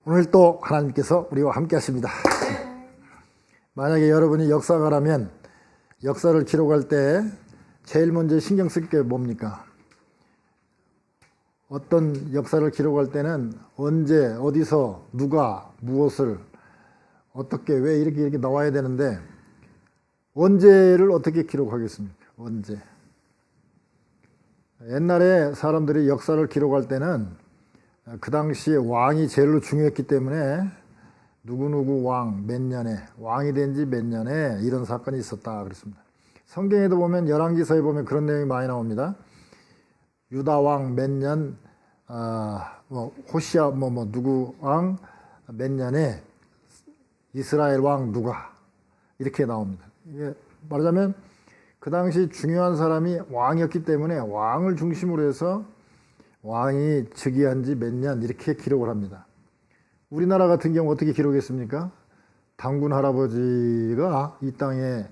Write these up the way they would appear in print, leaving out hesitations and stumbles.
오늘 또 하나님께서 우리와 함께 하십니다. 만약에 여러분이 역사가라면 역사를 기록할 때 제일 먼저 신경 쓸 게 뭡니까? 어떤 역사를 기록할 때는 언제, 어디서, 누가, 무엇을, 어떻게, 왜 이렇게 나와야 되는데 언제를 어떻게 기록하겠습니까? 언제? 옛날에 사람들이 역사를 기록할 때는 그 당시에 왕이 제일로 중요했기 때문에 누구누구 왕 몇 년에, 왕이 된 지 몇 년에 이런 사건이 있었다 그랬습니다. 성경에도 보면 열왕기서에 보면 그런 내용이 많이 나옵니다. 유다 왕 몇 년, 호시아 누구 왕 몇 년에 이스라엘 왕 누가 이렇게 나옵니다. 이게 말하자면 그 당시 중요한 사람이 왕이었기 때문에 왕을 중심으로 해서 왕이 즉위한 지 몇 년 이렇게 기록을 합니다. 우리나라 같은 경우 어떻게 기록했습니까? 단군 할아버지가 이 땅에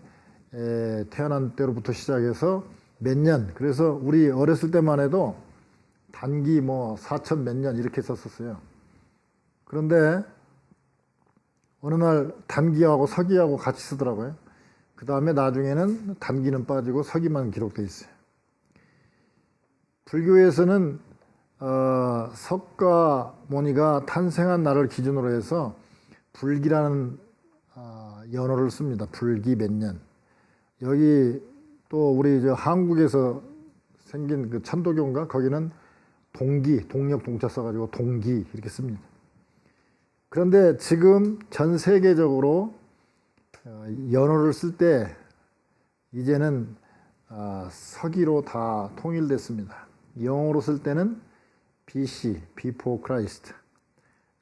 태어난 때로부터 시작해서 몇 년, 그래서 우리 어렸을 때만 해도 단기 4천 몇 년 이렇게 썼었어요. 그런데 어느 날 단기하고 서기하고 같이 쓰더라고요. 그 다음에 나중에는 단기는 빠지고 서기만 기록되어 있어요. 불교에서는 석가모니가 탄생한 날을 기준으로 해서 불기라는 연호를 씁니다. 불기 몇 년. 여기 또 우리 한국에서 생긴 그 천도교인가 거기는 동기, 동력 동자 써가지고 동기 이렇게 씁니다. 그런데 지금 전 세계적으로 연호를 쓸 때 이제는 서기로 다 통일됐습니다. 영어로 쓸 때는 BC, Before Christ,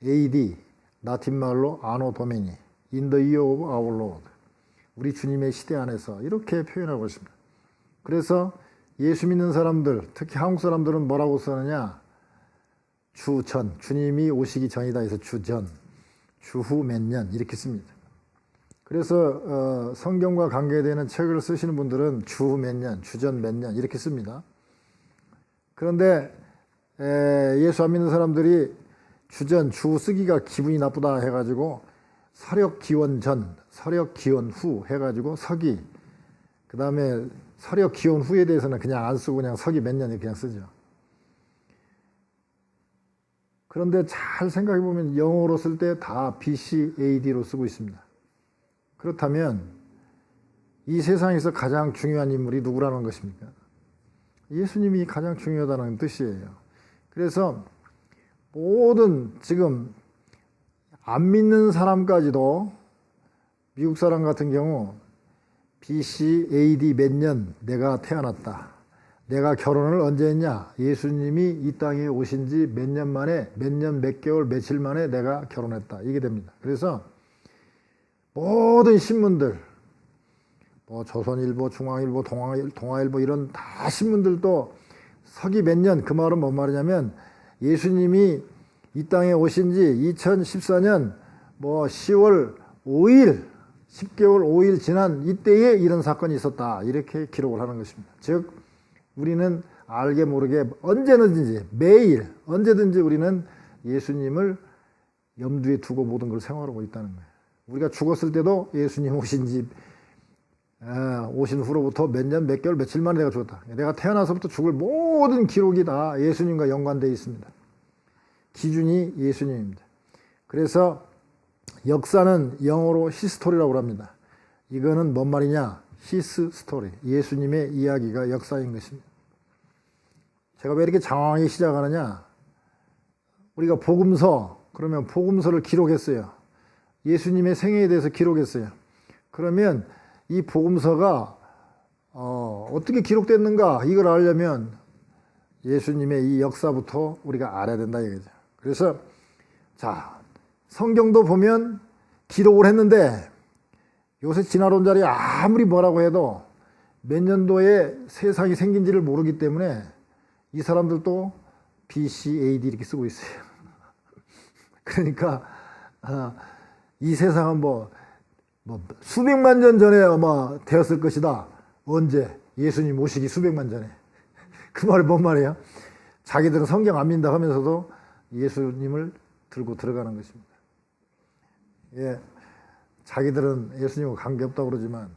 AD, 라틴말로 Anno Domini, In the Year of Our Lord, 우리 주님의 시대 안에서 이렇게 표현하고 있습니다. 그래서 예수 믿는 사람들, 특히 한국 사람들은 뭐라고 쓰느냐? 주전, 주님이 오시기 전이다 해서 주전, 주후 몇 년 이렇게 씁니다. 그래서 성경과 관계되는 책을 쓰시는 분들은 주후 몇 년, 주전 몇 년 이렇게 씁니다. 그런데 예수 안 믿는 사람들이 주전, 주후 쓰기가 기분이 나쁘다 해가지고 서력 기원 전, 서력 기원 후 해가지고 서기, 그 다음에 서력 기원 후에 대해서는 그냥 안 쓰고 그냥 서기 몇 년에 그냥 쓰죠. 그런데 잘 생각해 보면 영어로 쓸 때 다 BC, AD로 쓰고 있습니다. 그렇다면 이 세상에서 가장 중요한 인물이 누구라는 것입니까? 예수님이 가장 중요하다는 뜻이에요. 그래서 모든 지금 안 믿는 사람까지도 미국 사람 같은 경우 BC, AD 몇 년 내가 태어났다. 내가 결혼을 언제 했냐? 예수님이 이 땅에 오신 지 몇 년 만에, 몇 년, 몇 개월, 며칠 만에 내가 결혼했다. 이게 됩니다. 그래서 모든 신문들, 조선일보, 중앙일보, 동아일보 이런 다 신문들도 서기 몇 년, 그 말은 뭔 말이냐면 예수님이 이 땅에 오신 지 2014년 10월 5일, 10개월 5일 지난 이때에 이런 사건이 있었다. 이렇게 기록을 하는 것입니다. 즉 우리는 알게 모르게 언제든지 매일 언제든지 우리는 예수님을 염두에 두고 모든 걸 생활하고 있다는 거예요. 우리가 죽었을 때도 예수님 오신 후로부터 몇 년, 몇 개월, 며칠 만에 내가 죽었다. 내가 태어나서부터 죽을 모든 기록이 다 예수님과 연관되어 있습니다. 기준이 예수님입니다. 그래서 역사는 영어로 히스토리라고 합니다. 이거는 뭔 말이냐? 히스 스토리. 예수님의 이야기가 역사인 것입니다. 제가 왜 이렇게 장황하게 시작하느냐? 우리가 복음서, 그러면 복음서를 기록했어요. 예수님의 생애에 대해서 기록했어요. 그러면 이 복음서가 어떻게 기록됐는가 이걸 알려면 예수님의 이 역사부터 우리가 알아야 된다 이거죠. 그래서 성경도 보면 기록을 했는데 요새 진화론자들이 아무리 뭐라고 해도 몇 년도에 세상이 생긴지를 모르기 때문에 이 사람들도 BC, AD 이렇게 쓰고 있어요. 그러니까 이 세상은 수백만 년 전에 아마 되었을 것이다. 언제? 예수님 오시기 수백만 전에. 그 말이 뭔 말이에요? 자기들은 성경 안 믿는다 하면서도 예수님을 들고 들어가는 것입니다. 예, 자기들은 예수님과 관계없다고 그러지만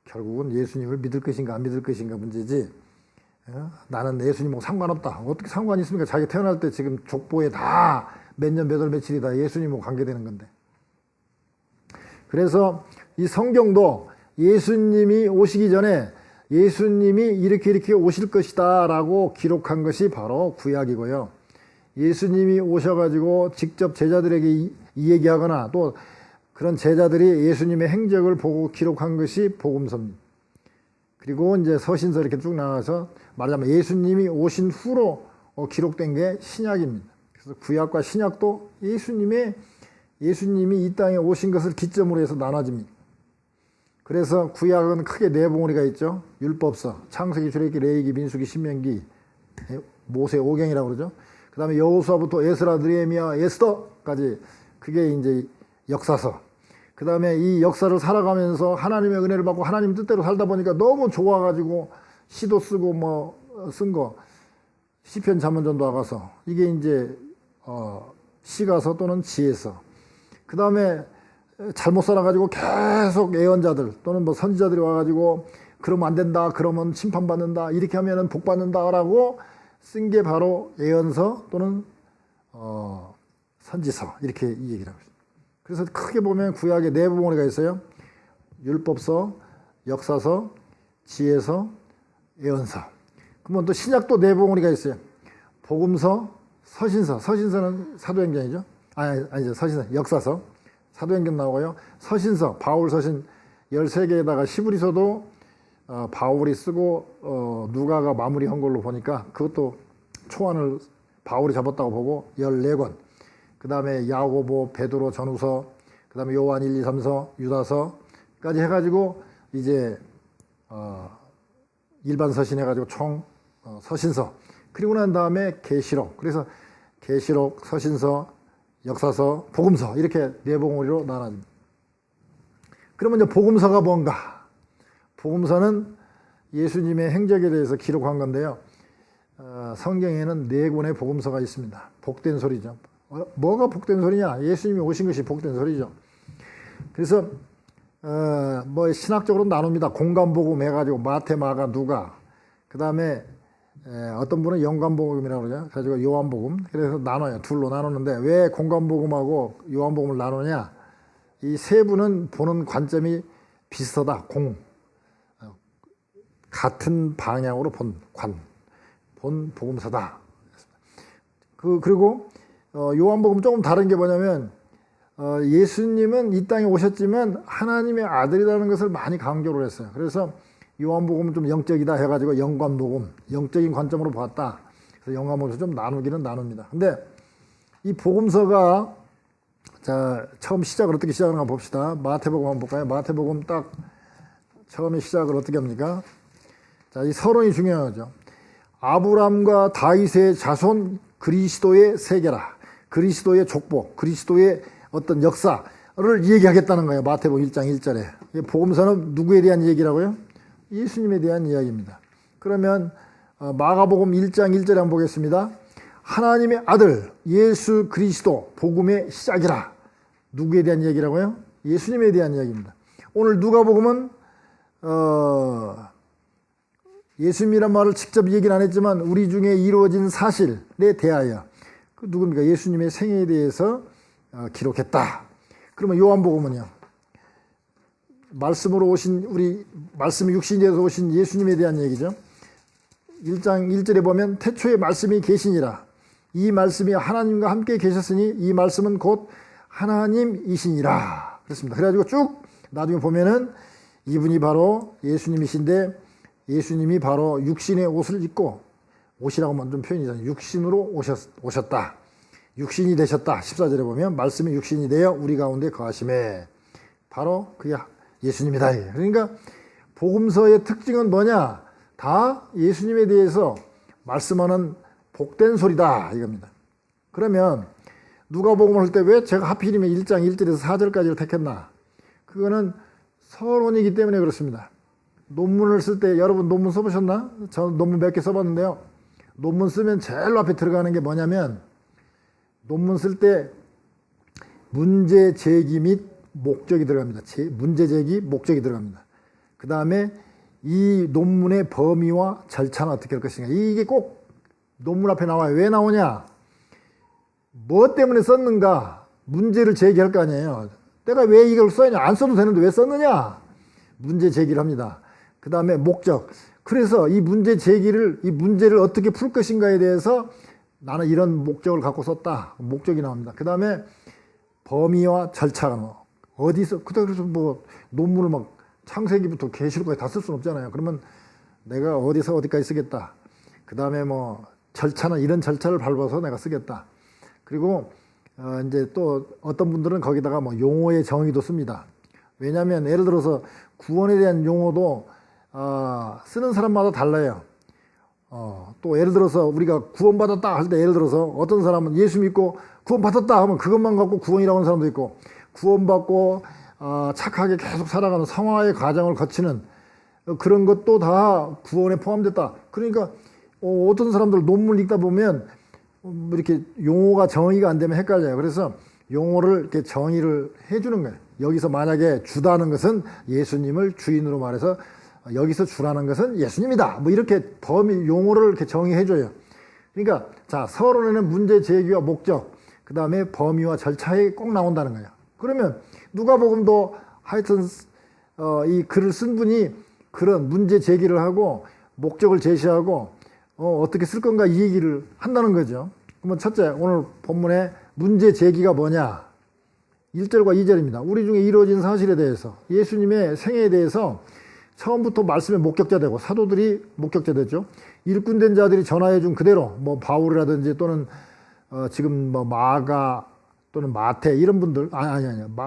결국은 예수님을 믿을 것인가 안 믿을 것인가 문제지, 나는 예수님하고 상관없다. 어떻게 상관이 있습니까? 자기 태어날 때 지금 족보에 다 몇 년, 몇 월, 며칠이 다 예수님하고 관계되는 건데. 그래서 이 성경도 예수님이 오시기 전에 예수님이 이렇게 오실 것이다 라고 기록한 것이 바로 구약이고요. 예수님이 오셔가지고 직접 제자들에게 이 얘기하거나 또 그런 제자들이 예수님의 행적을 보고 기록한 것이 복음서입니다. 그리고 이제 서신서 이렇게 쭉 나가서 말하자면 예수님이 오신 후로 기록된 게 신약입니다. 그래서 구약과 신약도 예수님이 이 땅에 오신 것을 기점으로 해서 나눠집니다. 그래서 구약은 크게 네 봉우리가 있죠. 율법서, 창세기, 출애굽기, 레위기, 민수기, 신명기, 모세 오경이라고 그러죠. 그 다음에 여호수아부터 에스라, 느헤미야, 에스더까지 그게 이제 역사서. 그 다음에 이 역사를 살아가면서 하나님의 은혜를 받고 하나님 뜻대로 살다 보니까 너무 좋아가지고 시도 쓰고 뭐 쓴 거, 시편, 잠언, 전도, 아가서, 이게 이제 시가서 또는 지혜서. 그 다음에 잘못 살아가지고 계속 예언자들 또는 뭐 선지자들이 와가지고 그러면 안 된다, 그러면 심판받는다, 이렇게 하면은 복받는다라고 쓴 게 바로 예언서 또는 선지서, 이렇게 이 얘기를 하고 있습니다. 그래서 크게 보면 구약에 네 부분이 있어요. 율법서, 역사서, 지혜서, 예언서. 그러면 또 신약도 네 부분이 있어요. 복음서, 서신서. 서신서는 사도행전이죠. 아니죠. 서신서, 역사서. 사도행전 나오고요. 서신서, 바울 서신 13개에다가 시브리서도 바울이 쓰고 누가가 마무리한 걸로 보니까 그것도 초안을 바울이 잡았다고 보고 14권. 그 다음에 야고보, 베드로, 전후서, 그 다음에 요한 1, 2, 3서, 유다서까지 해가지고 이제 일반 서신 해가지고 총 서신서. 그리고 난 다음에 계시록. 그래서 계시록, 서신서, 역사서, 복음서, 이렇게 네 봉우리로 나눠집니다. 그러면 이제 복음서가 뭔가? 복음서는 예수님의 행적에 대해서 기록한 건데요. 성경에는 네 권의 복음서가 있습니다. 복된 소리죠. 뭐가 복된 소리냐? 예수님이 오신 것이 복된 소리죠. 그래서 뭐 신학적으로 나눕니다. 공간복음 해가지고 마태, 마가, 누가. 그 다음에 어떤 분은 연관복음이라고 그러죠. 그래가지고 요한복음. 그래서 나눠요. 둘로 나누는데 왜 공간복음하고 요한복음을 나누냐? 이 세 분은 보는 관점이 비슷하다. 같은 방향으로 본 복음서다. 그리고 요한복음 조금 다른 게 뭐냐면 예수님은 이 땅에 오셨지만 하나님의 아들이라는 것을 많이 강조를 했어요. 그래서 요한복음은 좀 영적이다 해가지고 연관복음, 영적인 관점으로 봤다. 그래서 연관복음에서 좀 나누기는 나눕니다. 근데 이 복음서가 자 처음 시작을 어떻게 시작하는가 봅시다. 마태복음 한번 볼까요? 마태복음 딱 처음에 시작을 어떻게 합니까? 자, 이 서론이 중요하죠. 아브람과 다윗의 자손 그리스도의 세계라. 그리스도의 족보, 그리스도의 어떤 역사를 얘기하겠다는 거예요. 마태복음 1장 1절에. 복음서는 누구에 대한 얘기라고요? 예수님에 대한 이야기입니다. 그러면 마가복음 1장 1절에 한번 보겠습니다. 하나님의 아들 예수 그리스도 복음의 시작이라. 누구에 대한 얘기라고요? 예수님에 대한 이야기입니다. 오늘 누가복음은 예수님이란 말을 직접 얘기는 안 했지만 우리 중에 이루어진 사실에 대하여 그 누굽니까? 예수님의 생애에 대해서 기록했다. 그러면 요한복음은요? 말씀으로 오신 말씀이 육신이 되어서 오신 예수님에 대한 얘기죠. 1장 1절에 보면 태초에 말씀이 계시니라. 이 말씀이 하나님과 함께 계셨으니 이 말씀은 곧 하나님이시니라. 그렇습니다. 그래가지고 쭉 나중에 보면은 이분이 바로 예수님이신데 예수님이 바로 육신의 옷을 입고 옷이라고 하면 좀 표현이잖아요. 육신으로 오셨다. 육신이 되셨다. 14절에 보면 말씀이 육신이 되어 우리 가운데 거하심에 바로 그게 예수님이다. 그러니까 복음서의 특징은 뭐냐? 다 예수님에 대해서 말씀하는 복된 소리다 이겁니다. 그러면 누가복음을 할 때 왜 제가 하필이면 1장 1절에서 4절까지를 택했나? 그거는 서론이기 때문에 그렇습니다. 논문을 쓸 때 여러분 논문 써보셨나? 저는 논문 몇 개 써봤는데요. 논문 쓰면 제일 앞에 들어가는 게 뭐냐면 논문 쓸 때 문제 제기 및 목적이 들어갑니다. 문제 제기, 목적이 들어갑니다. 그 다음에 이 논문의 범위와 절차는 어떻게 할 것인가. 이게 꼭 논문 앞에 나와요. 왜 나오냐? 뭐 때문에 썼는가? 문제를 제기할 거 아니에요. 내가 왜 이걸 써야 안 써도 되는데 왜 썼느냐? 문제 제기를 합니다. 그 다음에 목적. 그래서 이 문제를 어떻게 풀 것인가에 대해서 나는 이런 목적을 갖고 썼다. 목적이 나옵니다. 그 다음에 범위와 절차가 어디서, 그래서 뭐 논문을 막 창세기부터 계시록까지 다 쓸 수는 없잖아요. 그러면 내가 어디서 어디까지 쓰겠다. 그 다음에 뭐 절차는 이런 절차를 밟아서 내가 쓰겠다. 그리고 이제 또 어떤 분들은 거기다가 뭐 용어의 정의도 씁니다. 왜냐하면 예를 들어서 구원에 대한 용어도 쓰는 사람마다 달라요. 또 예를 들어서 우리가 구원받았다 할 때 예를 들어서 어떤 사람은 예수 믿고 구원받았다 하면 그것만 갖고 구원이라고 하는 사람도 있고, 구원받고 착하게 계속 살아가는 성화의 과정을 거치는 그런 것도 다 구원에 포함됐다. 그러니까 어떤 사람들 논문을 읽다 보면 이렇게 용어가 정의가 안 되면 헷갈려요. 그래서 용어를 이렇게 정의를 해주는 거예요. 여기서 만약에 주다는 것은 예수님을 주인으로 말해서 여기서 주라는 것은 예수님이다. 뭐 이렇게 용어를 이렇게 정의해줘요. 그러니까 자, 서론에는 문제 제기와 목적, 그 다음에 범위와 절차에 꼭 나온다는 거예요. 그러면 누가복음도 하여튼 이 글을 쓴 분이 그런 문제 제기를 하고 목적을 제시하고 어떻게 쓸 건가 이 얘기를 한다는 거죠. 그러면 첫째, 오늘 본문의 문제 제기가 뭐냐? 1절과 2절입니다. 우리 중에 이루어진 사실에 대해서, 예수님의 생애에 대해서 처음부터 말씀의 목격자 되고 사도들이 목격자 됐죠. 일꾼된 자들이 전하해 준 그대로 뭐 바울이라든지 또는 지금 뭐 마가 또는 마태 이런 분들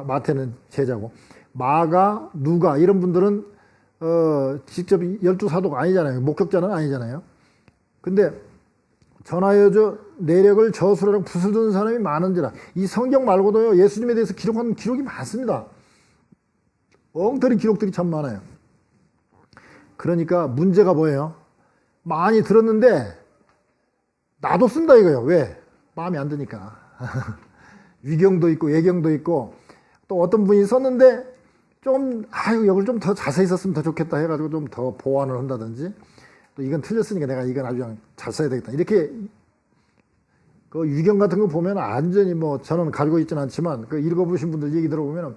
마태는 제자고 마가 누가 이런 분들은 직접 12사도가 아니잖아요. 목격자는 아니잖아요. 근데 전하여 줘 내력을 저수라랑 붓을 드는 사람이 많은지라. 이 성경 말고도요 예수님에 대해서 기록한 기록이 많습니다. 엉터리 기록들이 참 많아요. 그러니까 문제가 뭐예요? 많이 들었는데 나도 쓴다 이거예요. 왜? 마음에 안 드니까. 위경도 있고 예경도 있고, 또 어떤 분이 썼는데 좀 여기를 좀 더 자세히 썼으면 더 좋겠다 해가지고 좀 더 보완을 한다든지, 또 이건 틀렸으니까 내가 이건 아주 그냥 잘 써야 되겠다 이렇게. 그 위경 같은 거 보면 완전히 뭐 저는 가지고 있지는 않지만 그 읽어보신 분들 얘기 들어보면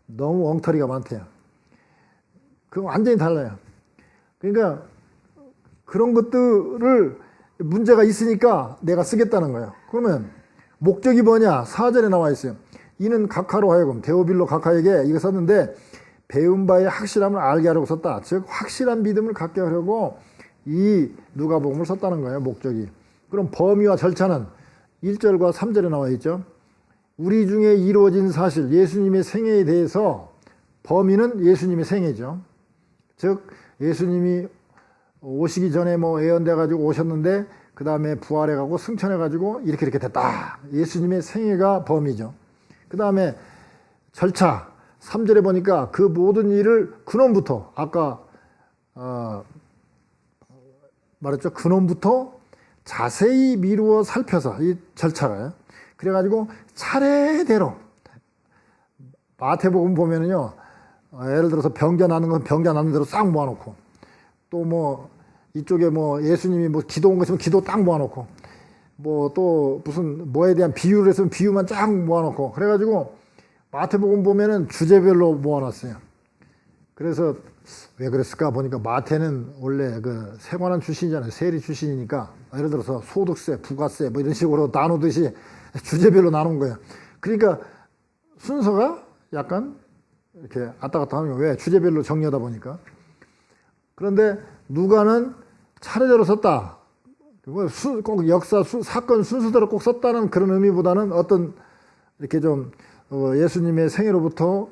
너무 엉터리가 많대요. 그거 완전히 달라요. 그러니까 그런 것들을 문제가 있으니까 내가 쓰겠다는 거예요. 그러면 목적이 뭐냐? 4절에 나와 있어요. 이는 각하로 하여금 데오빌로 각하에게 이거 썼는데 배운 바의 확실함을 알게 하려고 썼다. 즉 확실한 믿음을 갖게 하려고 이 누가복음을 썼다는 거예요. 목적이. 그럼 범위와 절차는 1절과 3절에 나와 있죠. 우리 중에 이루어진 사실, 예수님의 생애에 대해서 범위는 예수님의 생애죠. 즉 예수님이 오시기 전에 뭐 예언돼 가지고 오셨는데 그 다음에 부활해 가고 승천해 가지고 이렇게 됐다. 예수님의 생애가 범위죠. 그 다음에 절차 3절에 보니까 그 모든 일을 근원부터 아까 말했죠. 근원부터 자세히 미루어 살펴서 이 절차가요. 그래가지고 차례대로 마태복음 보면은요. 예를 들어서 병자 나는 건 병자 나는 대로 싹 모아놓고, 또 뭐 이쪽에 뭐 예수님이 뭐 기도 온 거 있으면 기도 딱 모아놓고, 뭐 또 무슨 뭐에 대한 비유를 했으면 비유만 쫙 모아놓고, 그래가지고 마태복음 보면은 주제별로 모아놨어요. 그래서 왜 그랬을까 보니까 마태는 원래 그 세관원 출신이잖아요. 세리 출신이니까 예를 들어서 소득세, 부가세 뭐 이런 식으로 나누듯이 주제별로 나눈 거예요. 그러니까 순서가 약간 이렇게 왔다 갔다 하는 거예요. 왜? 주제별로 정리하다 보니까. 그런데 누가는 차례대로 썼다. 꼭 역사, 사건 순서대로 꼭 썼다는 그런 의미보다는 어떤 이렇게 좀 예수님의 생애로부터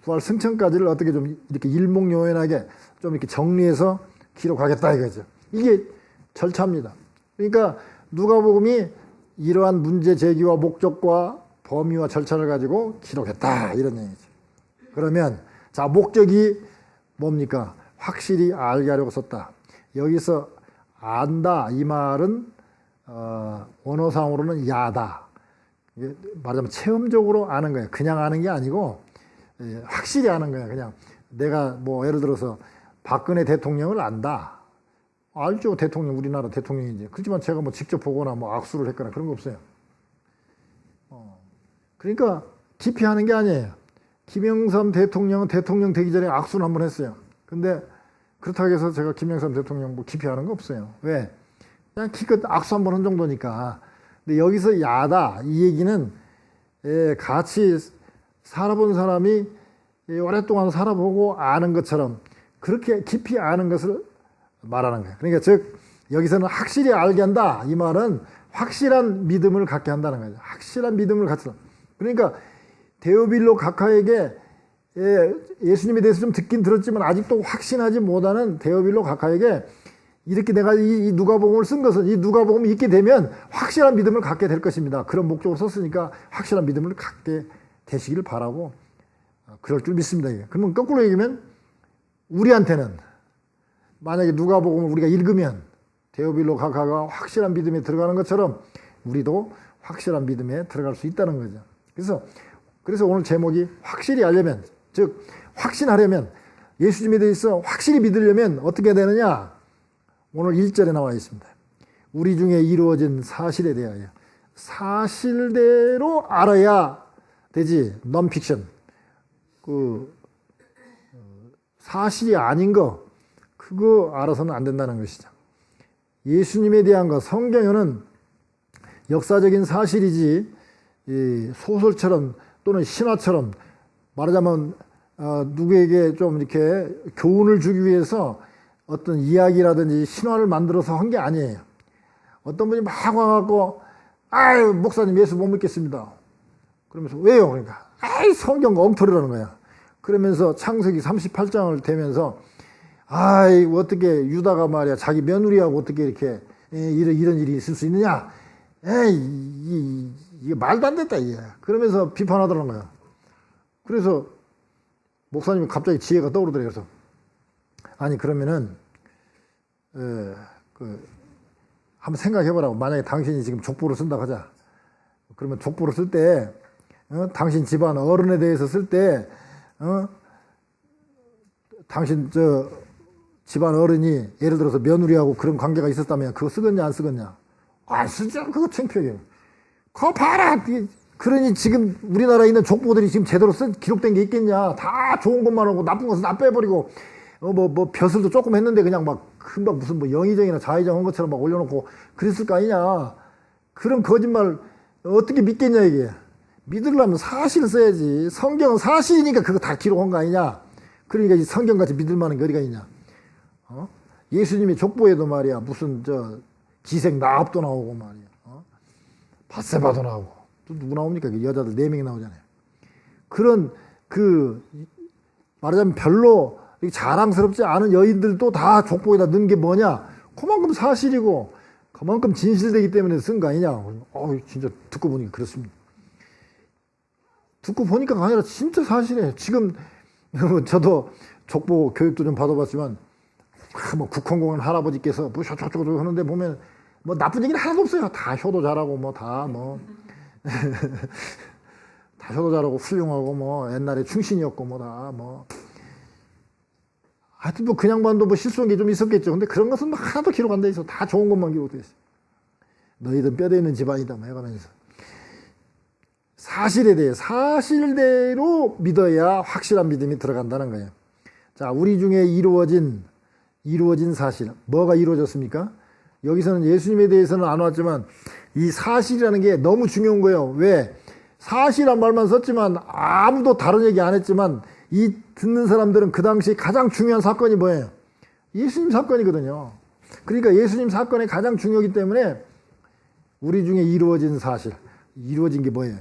부활 승천까지를 어떻게 좀 이렇게 일목요연하게 좀 이렇게 정리해서 기록하겠다 이거죠. 이게 절차입니다. 그러니까 누가복음이 이러한 문제 제기와 목적과 범위와 절차를 가지고 기록했다 이런 얘기죠. 그러면 자, 목적이 뭡니까? 확실히 알게 하려고 썼다. 여기서 안다 이 말은 원어상으로는 야다. 이게 말하자면 체험적으로 아는 거예요. 그냥 아는 게 아니고 확실히 아는 거예요. 그냥 내가 뭐 예를 들어서 박근혜 대통령을 안다. 알죠. 대통령, 우리나라 대통령이지. 그렇지만 제가 뭐 직접 보거나 뭐 악수를 했거나 그런 거 없어요. 그러니까 깊이 하는 게 아니에요. 김영삼 대통령은 대통령 되기 전에 악수를 한번 했어요. 근데 그렇다고 해서 제가 김영삼 대통령 뭐 깊이 하는 거 없어요. 왜? 그냥 기껏 악수 한번 한 정도니까. 근데 여기서 야다 이 얘기는 같이 살아본 사람이 오랫동안 살아보고 아는 것처럼 그렇게 깊이 아는 것을 말하는 거예요. 그러니까 즉 여기서는 확실히 알게 한다 이 말은 확실한 믿음을 갖게 한다는 거죠. 확실한 믿음을 갖게. 그러니까 데오빌로 각하에게 예수님에 대해서 좀 듣긴 들었지만 아직도 확신하지 못하는 데오빌로 각하에게 이렇게 내가 이 누가복음을 쓴 것은 이 누가복음이 있게 되면 확실한 믿음을 갖게 될 것입니다. 그런 목적으로 썼으니까 확실한 믿음을 갖게 되시기를 바라고 그럴 줄 믿습니다. 그러면 거꾸로 얘기하면 우리한테는 만약에 누가복음을 우리가 읽으면 데오빌로 각하가 확실한 믿음에 들어가는 것처럼 우리도 확실한 믿음에 들어갈 수 있다는 거죠. 그래서 오늘 제목이 확실히 알려면, 즉 확신하려면, 예수님에 대해서 확실히 믿으려면 어떻게 되느냐? 오늘 1절에 나와 있습니다. 우리 중에 이루어진 사실에 대하여 사실대로 알아야 되지. non-fiction. 사실이 아닌 거 그거 알아서는 안 된다는 것이죠. 예수님에 대한 것, 성경에는 역사적인 사실이지 소설처럼 또는 신화처럼 말하자면 누구에게 좀 이렇게 교훈을 주기 위해서 어떤 이야기라든지 신화를 만들어서 한 게 아니에요. 어떤 분이 막 와갖고 아유 목사님 예수 못 믿겠습니다. 그러면서 왜요? 그러니까 아이 성경 엉터리라는 거야. 그러면서 창세기 38장을 대면서 아이 어떻게 유다가 말이야 자기 며느리하고 어떻게 이렇게 이런 일이 있을 수 있느냐? 에이 이게 말도 안 됐다 이게. 그러면서 비판하더라는 거야. 그래서 목사님이 갑자기 지혜가 떠오르더래요. 그래서 아니 그러면은 한번 생각해보라고. 만약에 당신이 지금 족보를 쓴다고 하자. 그러면 족보를 쓸 때 당신 집안 어른에 대해서 쓸 때 당신 집안 어른이 예를 들어서 며느리하고 그런 관계가 있었다면 그거 쓰겠냐 안 쓰겠냐? 안 쓰죠. 그거 창피해요. 그거 봐라. 그러니 지금 우리나라에 있는 족보들이 지금 제대로 기록된 게 있겠냐? 다 좋은 것만 하고 나쁜 것은 다 빼버리고 뭐 벼슬도 조금 했는데 그냥 막 금방 무슨 뭐 영의정이나 좌의정 한 것처럼 막 올려놓고 그랬을 거 아니냐? 그런 거짓말 어떻게 믿겠냐 이게? 믿으려면 사실을 써야지. 성경은 사실이니까 그거 다 기록한 거 아니냐? 그러니까 이 성경같이 믿을 만한 게 어디가 있냐? 예수님이 족보에도 말이야 무슨 기생 라합도 나오고 말이야. 밧세바도 나오고 또 누구 나옵니까? 여자들 4명이 나오잖아요. 그런 말하자면 별로 자랑스럽지 않은 여인들도 다 족보에다 넣은 게 뭐냐? 그만큼 사실이고 그만큼 진실되기 때문에 쓴 거 아니냐? 진짜 듣고 보니까 그렇습니다. 듣고 보니까 아니라 진짜 사실이에요. 지금 저도 족보 교육도 좀 받아봤지만 뭐 국헌공원 할아버지께서 뭐 저쪽저쪽 하는데 보면 뭐 나쁜 얘기는 하나도 없어요. 다 효도 잘하고 다 효도 잘하고 훌륭하고 옛날에 충신이었고 하여튼 그 양반도 실수한 게 좀 있었겠죠. 근데 그런 것은 하나도 기록 안 돼 있어. 다 좋은 것만 기록돼 있어. 너희들 뼈대 있는 집안이다 해가면서 사실에 대해 사실대로 믿어야 확실한 믿음이 들어간다는 거예요. 자, 우리 중에 이루어진 사실 뭐가 이루어졌습니까? 여기서는 예수님에 대해서는 안 왔지만 이 사실이라는 게 너무 중요한 거예요. 왜? 사실이란 말만 썼지만 아무도 다른 얘기 안 했지만 이 듣는 사람들은 그 당시 가장 중요한 사건이 뭐예요? 예수님 사건이거든요. 그러니까 예수님 사건이 가장 중요하기 때문에 우리 중에 이루어진 사실, 이루어진 게 뭐예요?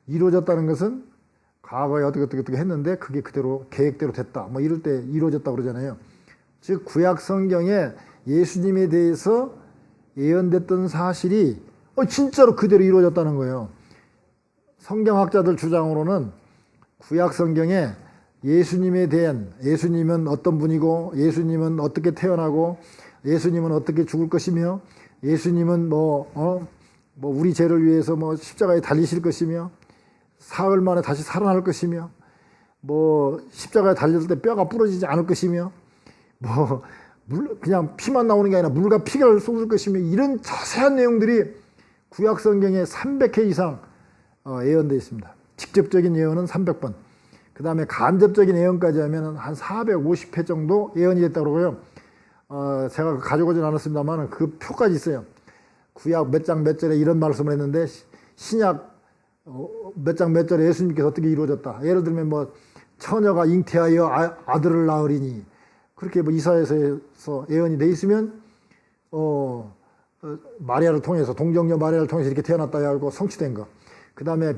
이루어졌다는 것은 과거에 어떻게 했는데 그게 그대로 계획대로 됐다. 이럴 때 이루어졌다고 그러잖아요. 즉 구약 성경에 예수님에 대해서 예언됐던 사실이 진짜로 그대로 이루어졌다는 거예요. 성경학자들 주장으로는 구약 성경에 예수님에 대한 예수님은 어떤 분이고 예수님은 어떻게 태어나고 예수님은 어떻게 죽을 것이며 예수님은 뭐 우리 죄를 위해서 뭐 십자가에 달리실 것이며 사흘 만에 다시 살아날 것이며 뭐 십자가에 달릴 때 뼈가 부러지지 않을 것이며 뭐 그냥 피만 나오는 게 아니라 물과 피가 쏟을 것이며 이런 자세한 내용들이 구약 성경에 300회 이상 예언되어 있습니다. 직접적인 예언은 300번. 그 다음에 간접적인 예언까지 하면 한 450회 정도 예언이 됐다고 그러고요. 제가 가져오진 않았습니다만 그 표까지 있어요. 구약 몇 장 몇 절에 이런 말씀을 했는데 신약 몇 장 몇 절에 예수님께서 어떻게 이루어졌다. 예를 들면 뭐 처녀가 잉태하여 아들을 낳으리니 그렇게 뭐 이사야서에서 예언이 돼 있으면 마리아를 통해서 동정녀 마리아를 통해서 이렇게 태어났다 하고 성취된 거. 그 다음에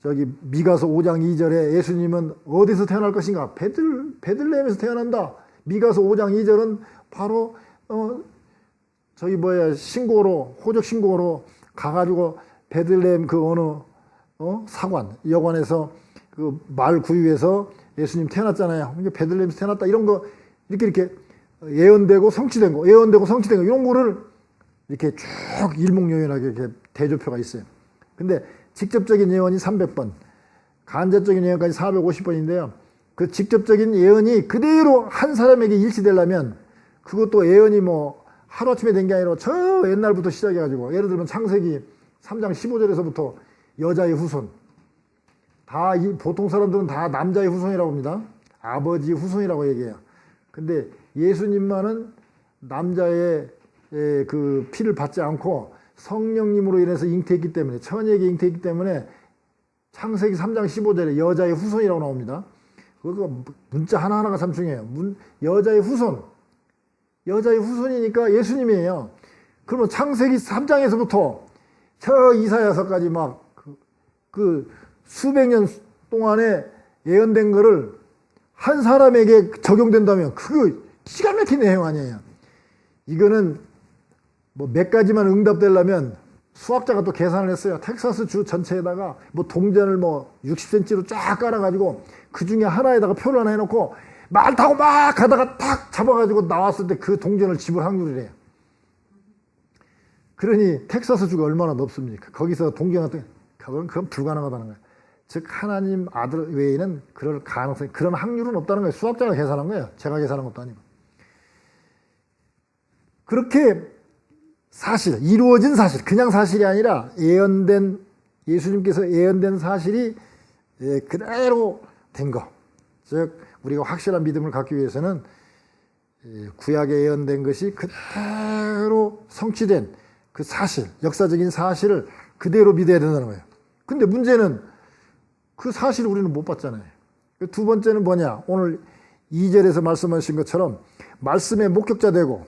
저기 미가서 5장 2절에 예수님은 어디서 태어날 것인가? 베들레헴에서 태어난다. 미가서 5장 2절은 바로 저기 신고로 호적 신고로 가가지고 베들레헴 그 어느 사관 여관에서 그 말 구유에서 예수님 태어났잖아요. 그러니까 베들레헴에서 태어났다 이런 거 이렇게 예언되고 성취된 거, 예언되고 성취된 거 이런 거를 이렇게 쭉 일목요연하게 이렇게 대조표가 있어요. 근데 직접적인 예언이 300번, 간접적인 예언까지 450번인데요. 그 직접적인 예언이 그대로 한 사람에게 일치되려면 그것도 예언이 뭐 하루아침에 된 게 아니라 저 옛날부터 시작해가지고 예를 들면 창세기 3장 15절에서부터 여자의 후손 다 보통 사람들은 다 남자의 후손이라고 합니다. 아버지의 후손이라고 얘기해요. 근데 예수님만은 남자의 그 피를 받지 않고 성령님으로 인해서 잉태했기 때문에 처녀에게 잉태했기 때문에 창세기 3장 15절에 여자의 후손이라고 나옵니다. 그거 문자 하나하나가 참 중요해요. 여자의 후손. 여자의 후손이니까 예수님이에요. 그러면 창세기 3장에서부터 저 이사야서까지 막 그 수백 년 동안에 예언된 거를 한 사람에게 적용된다면 그거 기가 막힌 내용 아니에요. 이거는 뭐 몇 가지만 응답되려면 수학자가 또 계산을 했어요. 텍사스 주 전체에다가 뭐 동전을 뭐 60cm로 쫙 깔아가지고 그 중에 하나에다가 표를 하나 해놓고 말 타고 막 가다가 탁 잡아가지고 나왔을 때 그 동전을 집을 확률이래요. 그러니 텍사스 주가 얼마나 높습니까? 거기서 동전 같은 그건 불가능하다는 거예요. 즉 하나님 아들 외에는 그럴 가능성이 그런 확률은 없다는 거예요. 수학자가 계산한 거예요. 제가 계산한 것도 아니고. 그렇게 사실, 이루어진 사실, 그냥 사실이 아니라 예수님께서 예언된 사실이 그대로 된 거. 즉 우리가 확실한 믿음을 갖기 위해서는 구약에 예언된 것이 그대로 성취된 그 사실, 역사적인 사실을 그대로 믿어야 된다는 거예요. 근데 문제는 그 사실을 우리는 못 봤잖아요. 두 번째는 뭐냐? 오늘 2절에서 말씀하신 것처럼 말씀의 목격자 되고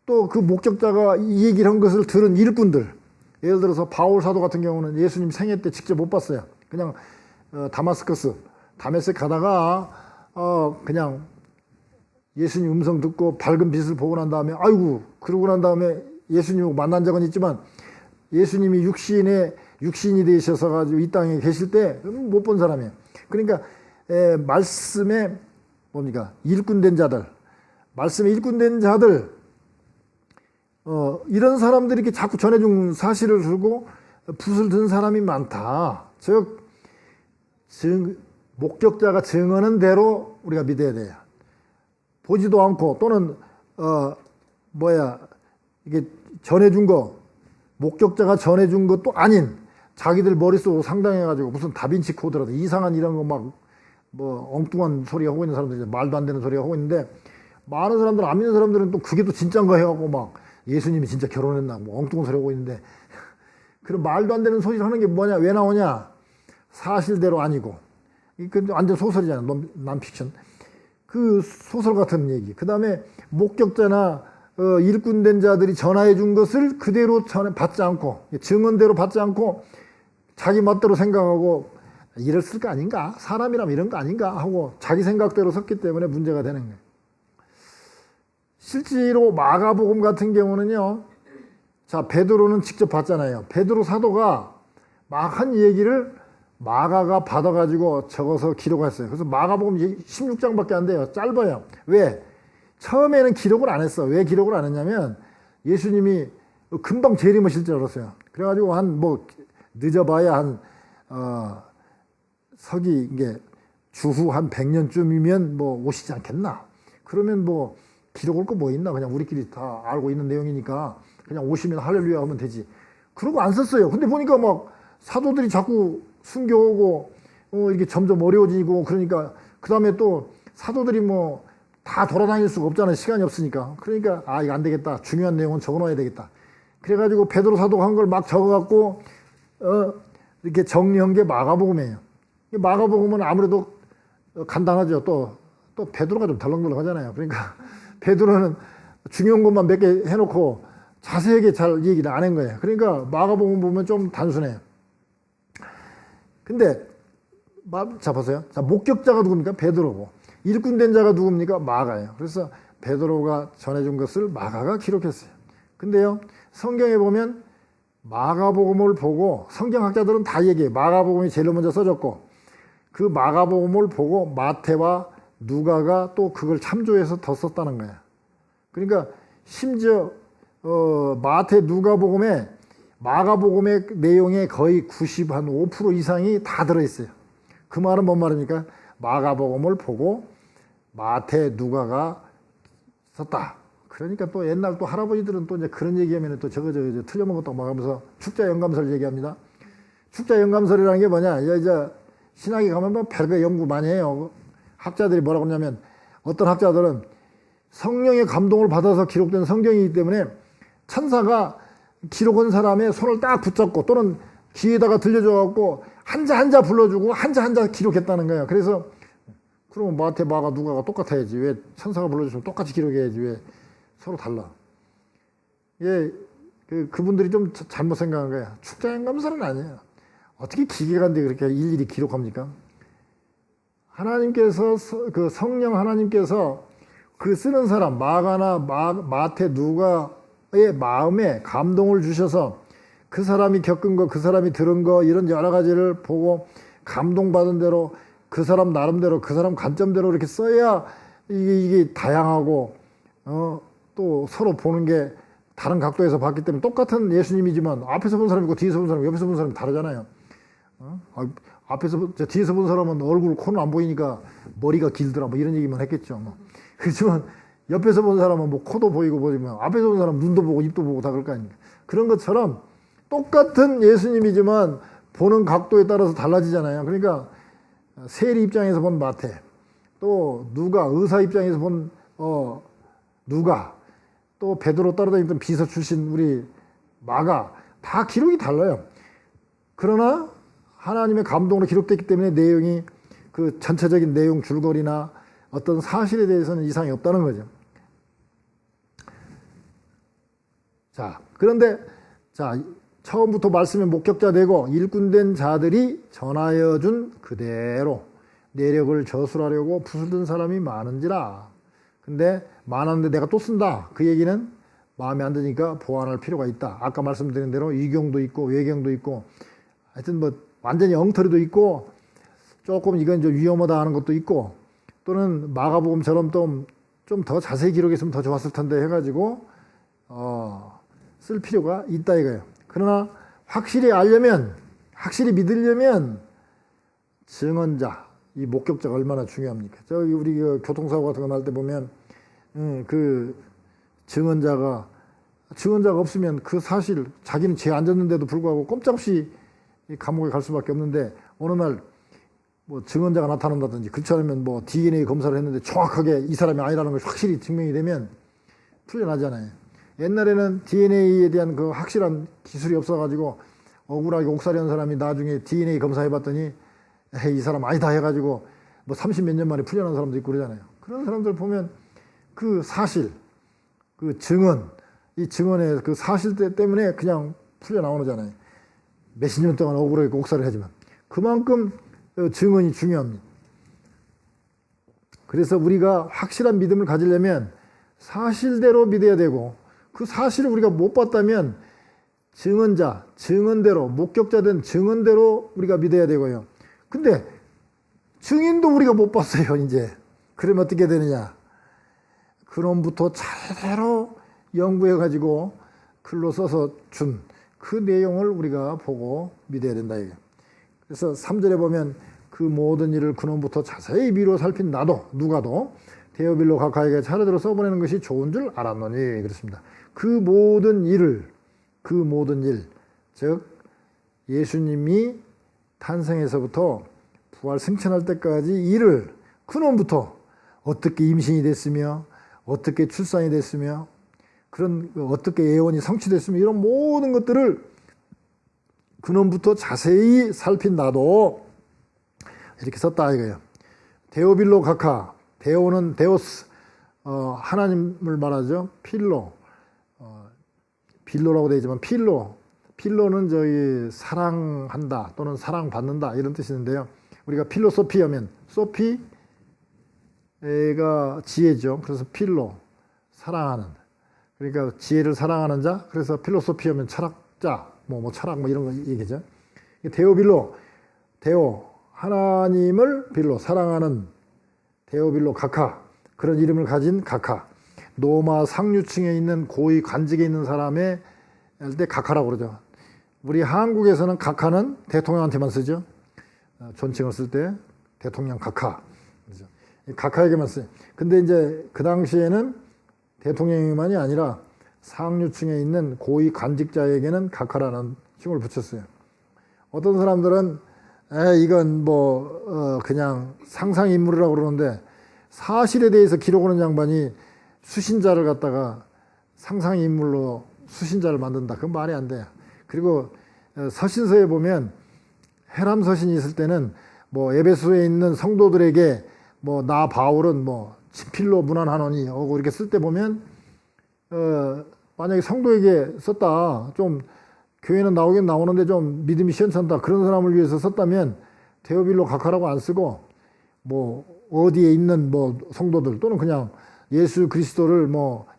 또 그 목격자가 이 얘기를 한 것을 들은 일꾼들, 예를 들어서 바울 사도 같은 경우는 예수님 생애 때 직접 못 봤어요. 그냥 다메섹 가다가 그냥 예수님 음성 듣고 밝은 빛을 보고 난 다음에 아이고 그러고 난 다음에 예수님을 만난 적은 있지만 예수님이 육신이 되셔서 가지고 이 땅에 계실 때 못 본 사람이에요. 그러니까 말씀에 뭡니까? 일꾼된 자들, 말씀에 일꾼된 자들 이런 사람들이 이렇게 자꾸 전해준 사실을 들고 붓을 든 사람이 많다. 즉 목격자가 증언한 대로 우리가 믿어야 돼요. 보지도 않고 또는 이게 전해준 거 목격자가 전해준 것도 아닌 자기들 머릿속으로 상당해가지고 무슨 다빈치 코드라도 이상한 이런 거 막 뭐 엉뚱한 소리 하고 있는 사람들이 말도 안 되는 소리 하고 있는데 많은 사람들 안 믿는 사람들은 또 그게 또 진짠가 해갖고 막 예수님이 진짜 결혼했나 뭐 엉뚱한 소리 하고 있는데 그런 말도 안 되는 소리를 하는 게 뭐냐 왜 나오냐 사실대로 아니고 이게 완전 소설이잖아 논픽션 그 소설 같은 얘기 그 다음에 목격자나 일꾼된 자들이 전화해 준 것을 그대로 받지 않고 증언대로 받지 않고 자기 멋대로 생각하고 이랬을 거 아닌가 사람이라면 이런 거 아닌가 하고 자기 생각대로 섰기 때문에 문제가 되는 거예요. 실제로 마가복음 같은 경우는요 자 베드로는 직접 봤잖아요. 베드로 사도가 막 한 얘기를 마가가 받아가지고 적어서 기록했어요. 그래서 마가복음 16장밖에 안 돼요. 짧아요. 왜? 처음에는 기록을 안 했어. 왜 기록을 안 했냐면 예수님이 금방 재림하실 줄 알았어요. 그래가지고 늦어봐야 서기 이게 주후 한 100년쯤이면 오시지 않겠나. 그러면 기록 올 거 뭐 있나. 그냥 우리끼리 다 알고 있는 내용이니까 그냥 오시면 할렐루야 하면 되지. 그러고 안 썼어요. 근데 보니까 사도들이 자꾸 숨겨오고 이게 점점 어려워지고 그러니까 그 다음에 또 사도들이 다 돌아다닐 수가 없잖아요. 시간이 없으니까. 그러니까 이거 안 되겠다. 중요한 내용은 적어놔야 되겠다. 그래가지고 베드로 사도가 한 걸 막 적어갖고 이렇게 정리한 게 마가복음이에요. 마가복음은 아무래도 간단하죠. 또 베드로가 좀 덜렁덜렁하잖아요. 그러니까 베드로는 중요한 것만 몇 개 해놓고 자세하게 잘 얘기를 안 한 거예요. 그러니까 마가복음 보면 좀 단순해요. 근데 자 보세요. 자, 목격자가 누굽니까? 베드로고 일꾼된 자가 누굽니까? 마가예요. 그래서 베드로가 전해준 것을 마가가 기록했어요. 근데요, 성경에 보면 마가복음을 보고 성경학자들은 다 얘기해요. 마가복음이 제일 먼저 써졌고 그 마가복음을 보고 마태와 누가가 또 그걸 참조해서 더 썼다는 거예요. 그러니까 심지어 마태 누가복음에 마가복음의 내용의 거의 95% 이상이 다 들어있어요. 그 말은 뭔 말입니까? 마가복음을 보고 마태 누가가 썼다. 그러니까 또 옛날 또 할아버지들은 또 이제 그런 얘기하면 또 저거 틀려먹었다고 막 하면서 축자영감설 얘기합니다. 축자영감설이라는 게 뭐냐? 이제 신학에 가면 별거 연구 많이 해요. 학자들이 뭐라고 하냐면 어떤 학자들은 성령의 감동을 받아서 기록된 성경이기 때문에 천사가 기록한 사람의 손을 딱 붙잡고 또는 귀에다가 들려줘갖고 한자 불러주고 한자 기록했다는 거예요. 그래서 그러면 마태, 마가, 누가가 똑같아야지. 왜 천사가 불러주면 똑같이 기록해야지. 왜 서로 달라. 예, 그분들이 좀 잘못 생각한 거야. 축자영감설은 아니에요. 어떻게 기계간데 그렇게 일일이 기록합니까? 하나님께서 그 성령 하나님께서 그 쓰는 사람 마가나 마태 누가의 마음에 감동을 주셔서 그 사람이 겪은 거, 그 사람이 들은 거 이런 여러 가지를 보고 감동받은 대로 그 사람 나름대로 그 사람 관점대로 이렇게 써야 이게 다양하고 또 서로 보는 게 다른 각도에서 봤기 때문에 똑같은 예수님이지만 앞에서 본 사람이 있고 뒤에서 본 사람이 옆에서 본 사람이 다르잖아요. 뒤에서 본 사람은 얼굴 코는 안 보이니까 머리가 길더라 이런 얘기만 했겠죠. 그렇지만 옆에서 본 사람은 코도 보이고 보지만 앞에서 본 사람은 눈도 보고 입도 보고 다 그럴 거 아닙니까? 그런 것처럼 똑같은 예수님이지만 보는 각도에 따라서 달라지잖아요. 그러니까 세리 입장에서 본 마태, 또 누가 의사 입장에서 본 누가, 또 베드로 따라다니던 비서 출신 우리 마가 다 기록이 달라요. 그러나 하나님의 감동으로 기록됐기 때문에 내용이 그 전체적인 내용 줄거리나 어떤 사실에 대해서는 이상이 없다는 거죠. 자, 그런데 처음부터 말씀의 목격자 되고 일꾼된 자들이 전하여 준 그대로 내력을 저술하려고 붓을 사람이 많은지라. 근데 많았는데 내가 또 쓴다. 그 얘기는 마음에 안 드니까 보완할 필요가 있다. 아까 말씀드린 대로 이경도 있고 외경도 있고 하여튼 완전히 엉터리도 있고 조금 이건 좀 위험하다 하는 것도 있고 또는 마가복음처럼 좀 더 자세히 기록했으면 더 좋았을 텐데 해가지고 쓸 필요가 있다 이거예요. 그러나 확실히 알려면 확실히 믿으려면 증언자 이 목격자가 얼마나 중요합니까? 저기 우리 교통사고 같은 거 날 때 보면 그 증언자가 없으면 그 사실 자기는 죄 안 졌는데도 불구하고 꼼짝없이 감옥에 갈 수밖에 없는데 어느 날 증언자가 나타난다든지 그렇지 않으면 DNA 검사를 했는데 정확하게 이 사람이 아니라는 걸 확실히 증명이 되면 풀려나잖아요. 옛날에는 DNA에 대한 그 확실한 기술이 없어가지고 억울하게 옥살이한 사람이 나중에 DNA 검사해봤더니 이 사람 아니다 해가지고 30몇 년 만에 풀려난 사람도 있고 그러잖아요. 그런 사람들 보면 그 사실, 그 증언, 이 증언의 그 사실 때문에 그냥 풀려나오잖아요. 몇십 년 동안 억울하게 옥살이를 하지만 그만큼 증언이 중요합니다. 그래서 우리가 확실한 믿음을 가지려면 사실대로 믿어야 되고 그 사실을 우리가 못 봤다면 증언대로 목격자된 증언대로 우리가 믿어야 되고요. 근데 증인도 우리가 못 봤어요. 이제 그러면 어떻게 되느냐? 그놈부터 제대로 연구해 가지고 글로 써서 준 그 내용을 우리가 보고 믿어야 된다. 이게. 그래서 3절에 보면 그 모든 일을 근원부터 자세히 미루어 살핀 나도 누가도 데오빌로 각하에게 차례대로 써보내는 것이 좋은 줄 알았노니 그렇습니다. 그 모든 일, 즉 예수님이 탄생에서부터 부활 승천할 때까지 일을 근원부터 어떻게 임신이 됐으며 어떻게 출산이 됐으며 그런 어떻게 예언이 성취됐으며 이런 모든 것들을 근원부터 자세히 살핀 나도 이렇게 썼다 이거예요. 데오빌로 각하, 데오는 데오스, 하나님을 말하죠. 필로, 빌로라고 되어 있지만 필로는 저기 사랑한다 또는 사랑받는다 이런 뜻이 있는데요. 우리가 필로소피 하면 소피가 지혜죠. 그래서 필로, 사랑하는. 그러니까 지혜를 사랑하는 자. 그래서 필로소피 하면 철학자, 철학 이런 거 얘기죠. 데오빌로, 데오 하나님을 빌로 사랑하는 데오빌로 각하, 그런 이름을 가진 각하. 노마 상류층에 있는 고위 관직에 있는 사람의 때 각하라고 그러죠. 우리 한국에서는 각하는 대통령한테만 쓰죠. 존칭을 쓸 때 대통령 각하. 그렇죠? 각하에게만 써요. 근데 이제 그 당시에는 대통령만이 아니라 상류층에 있는 고위 관직자에게는 각하라는 칭을 붙였어요. 어떤 사람들은 이건 그냥 상상인물이라고 그러는데 사실에 대해서 기록하는 양반이 수신자를 갖다가 상상인물로 수신자를 만든다. 그건 말이 안 돼요. 그리고 서신서에 보면 해람서신이 있을 때는 에베소에 있는 성도들에게 나 바울은 친필로 문안하노니 하고 이렇게 쓸 때 보면 만약에 성도에게 썼다. 좀 교회는 나오긴 나오는데 좀 믿음이 시원찮다. 그런 사람을 위해서 썼다면 데오빌로 각하라고 안 쓰고 어디에 있는 성도들 또는 그냥 예수 그리스도를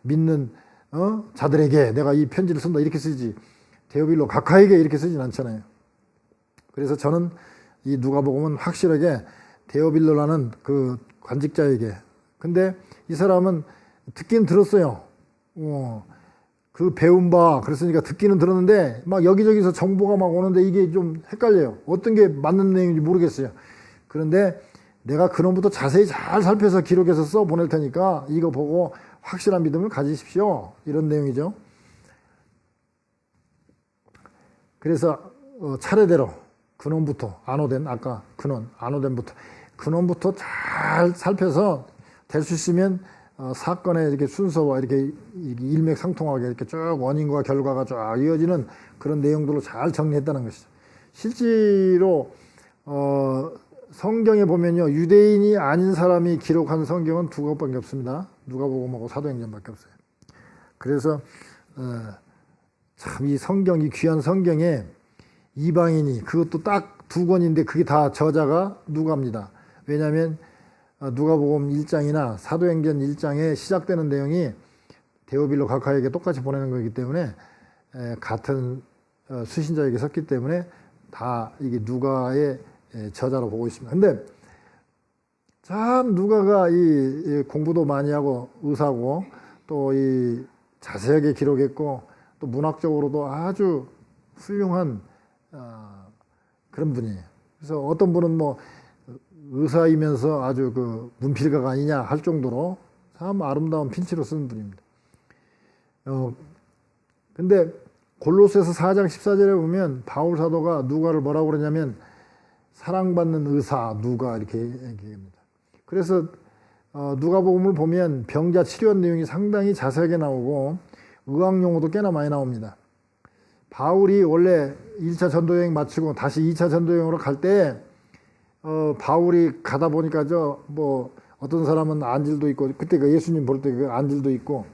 믿는 자들에게 내가 이 편지를 쓴다 이렇게 쓰지 데오빌로 각하에게 이렇게 쓰진 않잖아요. 그래서 저는 이 누가복음은 확실하게 데오빌로라는 그 관직자에게. 근데 이 사람은 듣긴 들었어요. 그 배운 바 그랬으니까 듣기는 들었는데 막 여기저기서 정보가 막 오는데 이게 좀 헷갈려요. 어떤 게 맞는 내용인지 모르겠어요. 그런데 내가 근원부터 자세히 잘 살펴서 기록해서 써 보낼 테니까 이거 보고 확실한 믿음을 가지십시오. 이런 내용이죠. 그래서 차례대로 근원부터 안오된 아까 안오된부터 근원부터 잘 살펴서 될 수 있으면 사건의 이렇게 순서와 이렇게 일맥상통하게 이렇게 쭉 원인과 결과가 쭉 이어지는 그런 내용들로 잘 정리했다는 것이죠. 실제로 성경에 보면요 유대인이 아닌 사람이 기록한 성경은 두 권밖에 없습니다. 누가복음하고 사도행전밖에 없어요. 그래서 참 이 성경, 이 귀한 성경에 이방인이 그것도 딱 두 권인데 그게 다 저자가 누가입니다. 왜냐하면 누가복음 1장이나 사도행전 1장에 시작되는 내용이 데오빌로 각하에게 똑같이 보내는 거기 때문에 같은 수신자에게 썼기 때문에 다 이게 누가의 저자로 보고 있습니다. 근데 참 누가가 이 공부도 많이 하고 의사고 또 이 자세하게 기록했고 또 문학적으로도 아주 훌륭한 그런 분이에요. 그래서 어떤 분은 의사이면서 아주 그 문필가가 아니냐 할 정도로 참 아름다운 필치로 쓰는 분입니다. 근데 골로새서 4장 14절에 보면 바울 사도가 누가를 뭐라고 그러냐면 사랑받는 의사 누가 이렇게 얘기합니다. 그래서 누가복음을 보면 병자 치료한 내용이 상당히 자세하게 나오고 의학 용어도 꽤나 많이 나옵니다. 바울이 원래 1차 전도여행 마치고 다시 2차 전도여행으로 갈 때 바울이 가다 보니까 어떤 사람은 안질도 있고 그때 그 예수님 볼 때 그 안질도 있고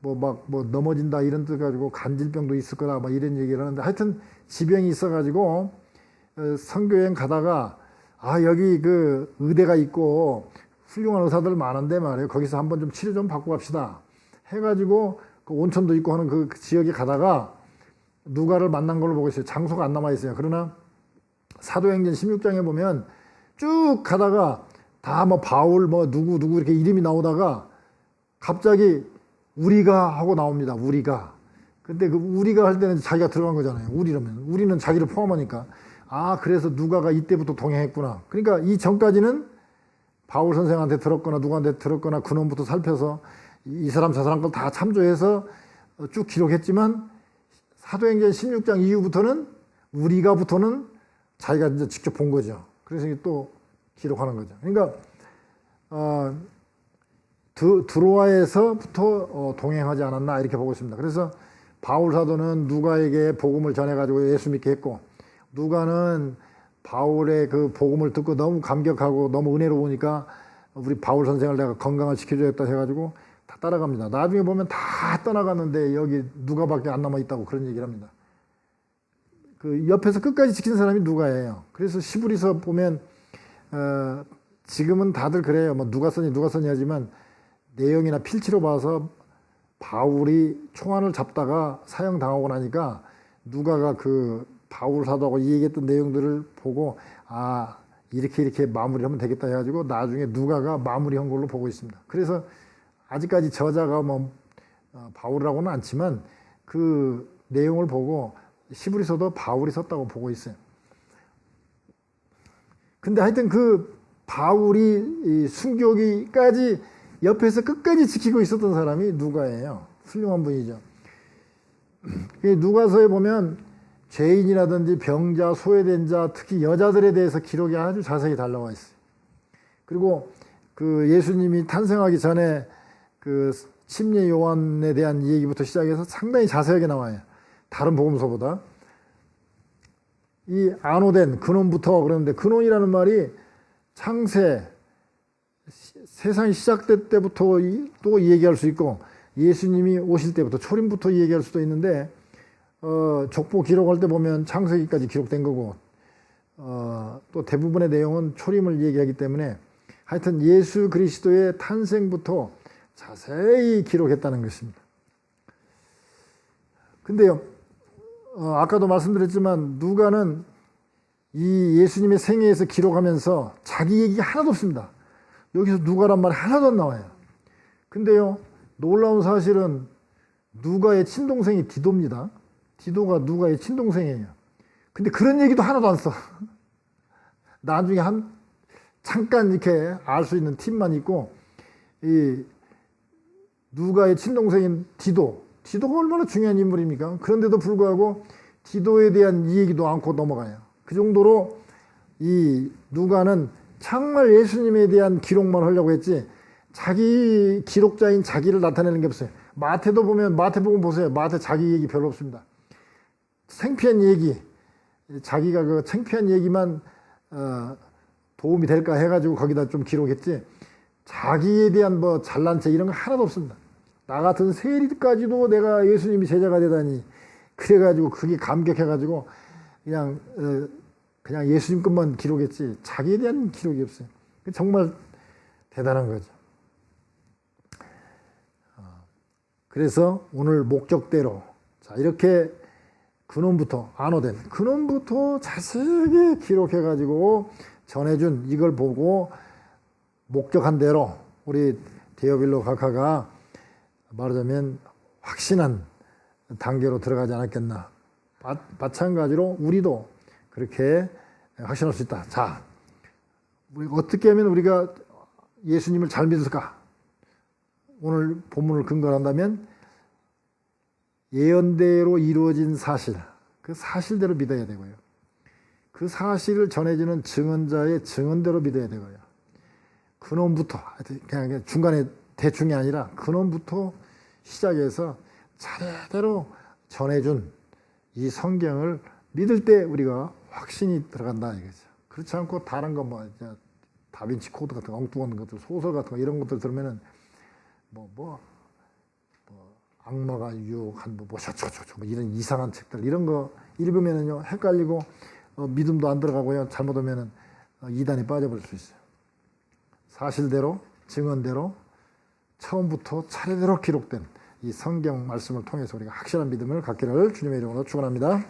넘어진다 이런 뜻 가지고 간질병도 있을 거다 이런 얘기를 하는데 하여튼 지병이 있어가지고 선교여행 가다가 여기 그 의대가 있고 훌륭한 의사들 많은데 말이에요. 거기서 한번 좀 치료 좀 받고 갑시다 해가지고 그 온천도 있고 하는 그 지역에 가다가 누가를 만난 걸로 보고 있어요. 장소가 안 남아 있어요. 그러나 사도행전 16장에 보면 쭉 가다가 다 바울 누구 이렇게 이름이 나오다가 갑자기 우리가 하고 나옵니다. 우리가 근데 그 우리가 할 때는 자기가 들어간 거잖아요. 우리라면. 우리는 자기를 포함하니까. 아, 그래서 누가가 이때부터 동행했구나. 그러니까 이 전까지는 바울 선생한테 들었거나 누구한테 들었거나 근원부터 살펴서 이 사람 저 사람 걸 다 참조해서 쭉 기록했지만 사도행전 16장 이후부터는 우리가부터는 자기가 이제 직접 본 거죠. 그래서 또 기록하는 거죠. 그러니까 드로아에서부터 동행하지 않았나 이렇게 보고 있습니다. 그래서 바울 사도는 누가에게 복음을 전해가지고 예수 믿게 했고, 누가는 바울의 그 복음을 듣고 너무 감격하고 너무 은혜로우니까 우리 바울 선생을 내가 건강을 지켜줘야겠다 해가지고 다 따라갑니다. 나중에 보면 다 떠나갔는데 여기 누가밖에 안 남아있다고 그런 얘기를 합니다. 그 옆에서 끝까지 지킨 사람이 누가예요. 그래서 시브리서 보면 지금은 다들 그래요. 뭐 누가 썼니 하지만 내용이나 필치로 봐서 바울이 총알을 잡다가 사형당하고 나니까 누가가 그 바울 사도하고 얘기했던 내용들을 보고 아 이렇게 마무리하면 되겠다 해가지고 나중에 누가가 마무리한 걸로 보고 있습니다. 그래서 아직까지 저자가 뭐 바울이라고는 않지만 그 내용을 보고 시브리서도 바울이 썼다고 보고 있어요. 근데 하여튼 그 바울이 순교기까지 옆에서 끝까지 지키고 있었던 사람이 누가예요. 훌륭한 분이죠. 누가서에 보면 죄인이라든지 병자, 소외된 자, 특히 여자들에 대해서 기록이 아주 자세히 달라와 있어요. 그리고 그 예수님이 탄생하기 전에 그 침례 요한에 대한 얘기부터 시작해서 상당히 자세하게 나와요. 다른 복음서보다. 이 안호된 근원부터 그러는데 근원이라는 말이 창세, 세상이 시작될 때부터 또 얘기할 수 있고 예수님이 오실 때부터 초림부터 얘기할 수도 있는데 족보 기록할 때 보면 창세기까지 기록된 거고 또 대부분의 내용은 초림을 얘기하기 때문에 하여튼 예수 그리스도의 탄생부터 자세히 기록했다는 것입니다. 근데요, 아까도 말씀드렸지만 누가는 이 예수님의 생애에서 기록하면서 자기 얘기가 하나도 없습니다. 여기서 누가란 말이 하나도 안 나와요. 근데요, 놀라운 사실은 누가의 친동생이 디도입니다. 디도가 누가의 친동생이에요. 근데 그런 얘기도 하나도 안 써. 나중에 잠깐 이렇게 알 수 있는 팁만 있고, 이 누가의 친동생인 디도가 얼마나 중요한 인물입니까? 그런데도 불구하고 디도에 대한 이 얘기도 않고 넘어가요. 그 정도로 이 누가는 정말 예수님에 대한 기록만 하려고 했지 자기 기록자인 자기를 나타내는 게 없어요. 마태도 보면 마태복음 보세요. 마태 자기 얘기 별로 없습니다. 창피한 얘기, 자기가 그 창피한 얘기만 도움이 될까 해가지고 거기다 좀 기록했지 자기에 대한 뭐 잘난 체 이런 거 하나도 없습니다. 나 같은 세리까지도 내가 예수님이 제자가 되다니 그래가지고 그게 감격해가지고 그냥 예수님 것만 기록했지 자기에 대한 기록이 없어요. 정말 대단한 거죠. 그래서 오늘 목적대로 자 이렇게 근원부터 안호된 근원부터 자세하게 기록해가지고 전해준 이걸 보고 목적한 대로 우리 데오빌로 각하가 말하자면 확신한 단계로 들어가지 않았겠나. 마찬가지로 우리도 그렇게 확신할 수 있다. 자, 어떻게 하면 우리가 예수님을 잘 믿을까? 오늘 본문을 근거로 한다면 예언대로 이루어진 사실, 그 사실대로 믿어야 되고요. 그 사실을 전해주는 증언자의 증언대로 믿어야 되고요. 근원부터, 그냥 중간에 대충이 아니라 근원부터 시작해서 차례대로 전해준 이 성경을 믿을 때 우리가 확신이 들어간다 이거죠. 그렇지 않고 다른 거 뭐 다빈치 코드 같은 거, 엉뚱한 것들, 소설 같은 거 이런 것들 들으면은 악마가 유혹한 뭐 이런 이상한 책들 이런 거 읽으면은요 헷갈리고 믿음도 안 들어가고요 잘못하면은 이단에 빠져버릴 수 있어요. 사실대로 증언대로 처음부터 차례대로 기록된 이 성경 말씀을 통해서 우리가 확실한 믿음을 갖기를 주님의 이름으로 축원합니다.